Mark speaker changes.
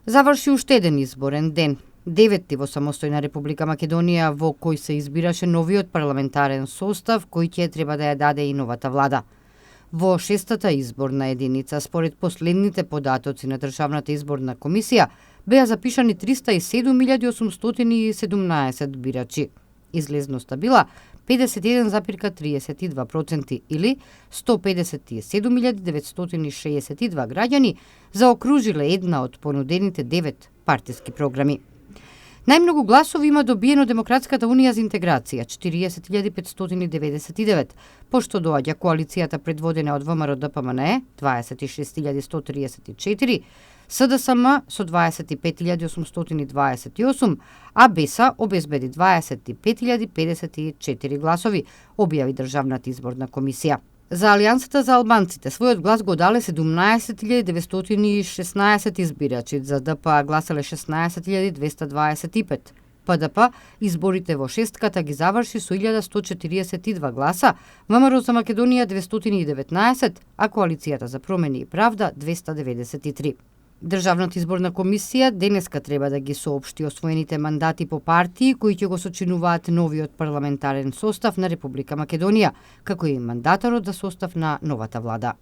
Speaker 1: Заврши уште еден изборен ден. Деветти во самостојна Република Македонија во кој се избираше новиот парламентарен состав кој ќе треба да ја даде и новата влада. Во шестата изборна единица, според последните податоци на Државната изборна комисија, беа запишани 307.817 бирачи. Излезноста била 51,32% или 157.962 граѓани заокружиле една од понудените 9 партиски програми. Најмногу гласови има добиено Демократската унија за интеграција 40.599, пошто доаѓа коалицијата предводена од ВМРО ДПМНЕ 26.134, СДСМ со 25.828, а БЕСА обезбеди 25.054 гласови, објави Државната изборна комисија. За Алијансата за албанците својот глас го дале 17.916 избирачи, за ДПА гласале 16.225. ПДП изборите во шестката ги заврши со 1142 гласа, ВМРО за Македонија 219, а Коалицијата за промени и правда 293. Државната изборна комисија денеска треба да ги соопшти освоените мандати по партии кои ќе го сочинуваат новиот парламентарен состав на Република Македонија, како и мандатарот за состав на новата влада.